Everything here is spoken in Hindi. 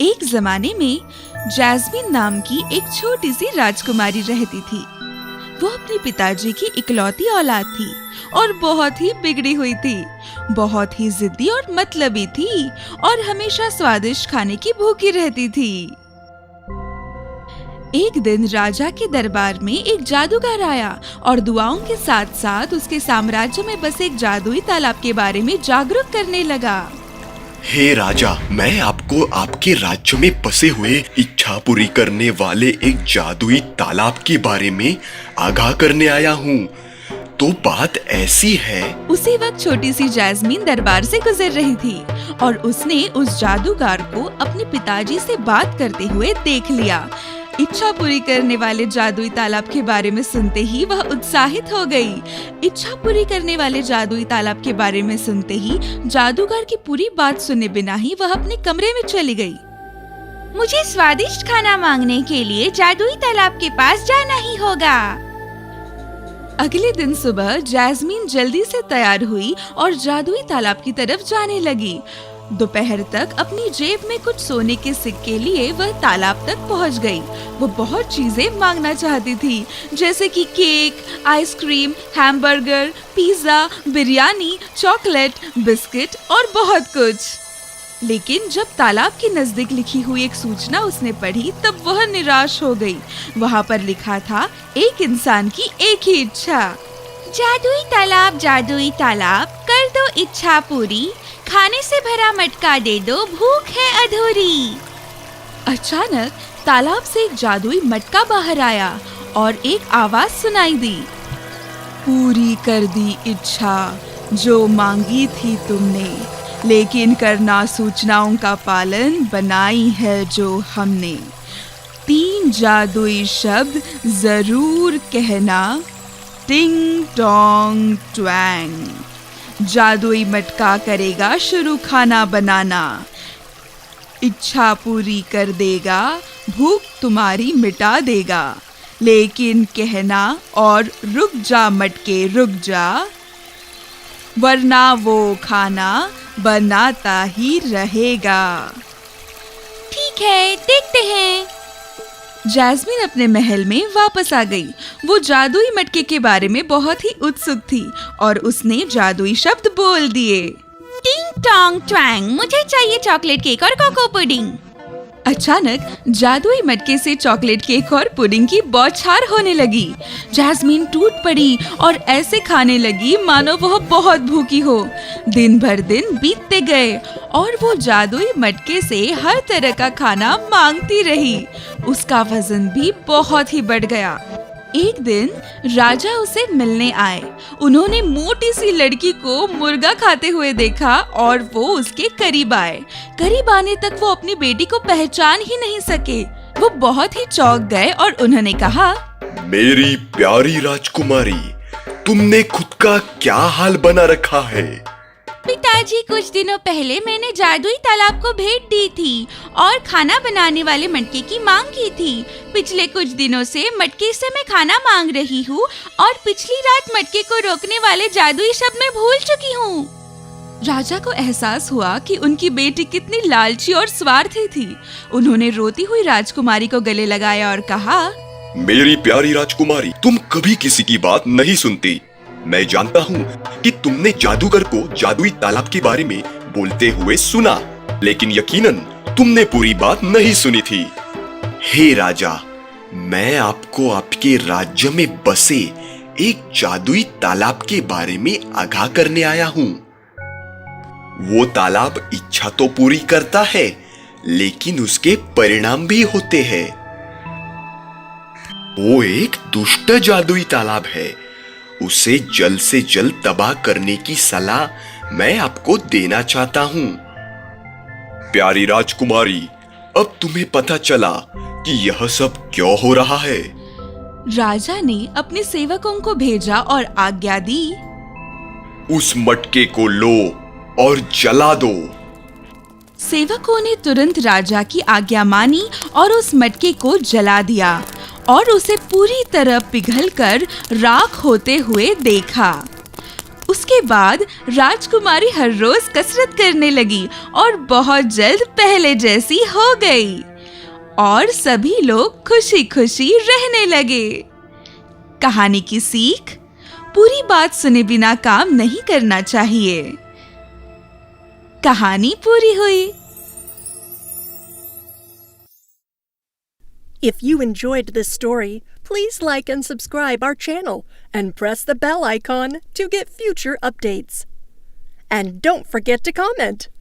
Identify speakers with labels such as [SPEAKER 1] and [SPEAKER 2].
[SPEAKER 1] एक जमाने में जैस्मिन नाम की एक छोटी सी राजकुमारी रहती थी। वो अपने पिताजी की इकलौती औलाद थी और बहुत ही बिगड़ी हुई थी। बहुत ही जिद्दी और मतलबी थी और हमेशा स्वादिष्ट खाने की भूखी रहती थी। एक दिन राजा के दरबार में एक जादूगर आया और दुआओं के साथ साथ उसके साम्राज्य में बसे एक जादुई तालाब के बारे में जागरूक करने लगा।
[SPEAKER 2] हे राजा, मैं आपको आपके राज्य में बसे हुए इच्छा पूरी करने वाले एक जादुई तालाब के बारे में आगाह करने आया हूँ। तो बात ऐसी है।
[SPEAKER 1] उसी वक्त छोटी सी जैस्मिन दरबार से गुजर रही थी और उसने उस जादूगर को अपने पिताजी से बात करते हुए देख लिया। इच्छा पूरी करने वाले जादुई तालाब के बारे में सुनते ही वह उत्साहित हो गई। इच्छा पूरी करने वाले जादुई तालाब के बारे में सुनते ही जादूगर की पूरी बात सुने बिना ही वह अपने कमरे में चली गई। मुझे स्वादिष्ट खाना मांगने के लिए जादुई तालाब के पास जाना ही होगा। अगले दिन सुबह जैस्मिन जल्दी से तैयार हुई और जादुई तालाब की तरफ जाने लगी। दोपहर तक अपनी जेब में कुछ सोने के सिक्के लिए वह तालाब तक पहुंच गई। वो बहुत चीजें मांगना चाहती थी, जैसे कि cake, ice cream, hamburger, pizza, biryani, chocolate, biscuit और बहुत कुछ। लेकिन जब तालाब के नजदीक लिखी हुई एक सूचना उसने पढ़ी तब वह निराश हो गई। वहाँ पर लिखा था, एक इंसान की एक ही इच्छा। जादुई तालाब, कर दो इच्छा पूरी, खाने से भरा मटका दे दो, भूख है अधूरी। अचानक तालाब से एक जादुई मटका बाहर आया और एक आवाज सुनाई दी। पूरी कर दी इच्छा जो मांगी थी तुमने, लेकिन करना सूचनाओं का पालन बनाई है जो हमने। 3 जादुई शब्द जरूर कहना, टिंग टोंग ट्वैंग। जादुई मटका करेगा शुरू खाना बनाना, इच्छा पूरी कर देगा, भूख तुम्हारी मिटा देगा। लेकिन कहना और रुक जा मटके रुक जा, वरना वो खाना बनाता ही रहेगा। ठीक है, देखते हैं। जैस्मिन अपने महल में वापस आ गई। वो जादुई मटके के बारे में बहुत ही उत्सुक थी और उसने जादुई शब्द बोल दिए। टिंग टोंग ट्वैंग, मुझे चाहिए चॉकलेट केक और कोको पुडिंग। अचानक जादुई मटके से चॉकलेट केक और पुडिंग की बौछार होने लगी। जैस्मिन टूट पड़ी और ऐसे खाने लगी मानो वह बहुत भूखी हो। दिन भर दिन बीतते गए और वो जादुई मटके से हर तरह का खाना मांगती रही। उसका वजन भी बहुत ही बढ़ गया। एक दिन राजा उसे मिलने आए। उन्होंने मोटी सी लड़की को मुर्गा खाते हुए देखा और वो उसके करीब आए। करीब आने तक वो अपनी बेटी को पहचान ही नहीं सके। वो बहुत ही चौंक गए और उन्होंने कहा,
[SPEAKER 2] मेरी प्यारी राजकुमारी, तुमने खुद का क्या हाल बना रखा है?
[SPEAKER 1] पिताजी, कुछ दिनों पहले मैंने जादुई तालाब को भेंट दी थी और खाना बनाने वाले मटके की मांग की थी। पिछले कुछ दिनों से मटके से मैं खाना मांग रही हूँ और पिछली रात मटके को रोकने वाले जादुई शब्द मैं भूल चुकी हूँ। राजा को एहसास हुआ कि उनकी बेटी कितनी लालची और स्वार्थी थी। उन्होंने रोती हुई राजकुमारी को गले लगाया और कहा,
[SPEAKER 2] मेरी प्यारी राजकुमारी, तुम कभी किसी की बात नहीं सुनती। मैं जानता हूँ कि तुमने जादूगर को जादुई तालाब के बारे में बोलते हुए सुना, लेकिन यकीनन तुमने पूरी बात नहीं सुनी थी। हे राजा, मैं आपको आपके राज्य में बसे एक जादुई तालाब के बारे में आगाह करने आया हूँ। वो तालाब इच्छा तो पूरी करता है, लेकिन उसके परिणाम भी होते हैं। वो एक दुष्ट जादुई तालाब है। उसे जल्द से जल्द तबाह करने की सलाह मैं आपको देना चाहता हूँ। प्यारी राजकुमारी, अब तुम्हें पता चला कि यह सब क्यों हो रहा है।
[SPEAKER 1] राजा ने अपने सेवकों को भेजा और आज्ञा दी,
[SPEAKER 2] उस मटके को लो और जला दो।
[SPEAKER 1] सेवकों ने तुरंत राजा की आज्ञा मानी और उस मटके को जला दिया और उसे पूरी तरह पिघलकर राख होते हुए देखा। उसके बाद राजकुमारी हर रोज कसरत करने लगी और बहुत जल्द पहले जैसी हो गई और सभी लोग खुशी-खुशी रहने लगे। कहानी की सीख: पूरी बात सुने बिना काम नहीं करना चाहिए। कहानी पूरी हुई।
[SPEAKER 3] If you enjoyed this story, please like and subscribe our channel and press the bell icon to get future updates. And don't forget to comment.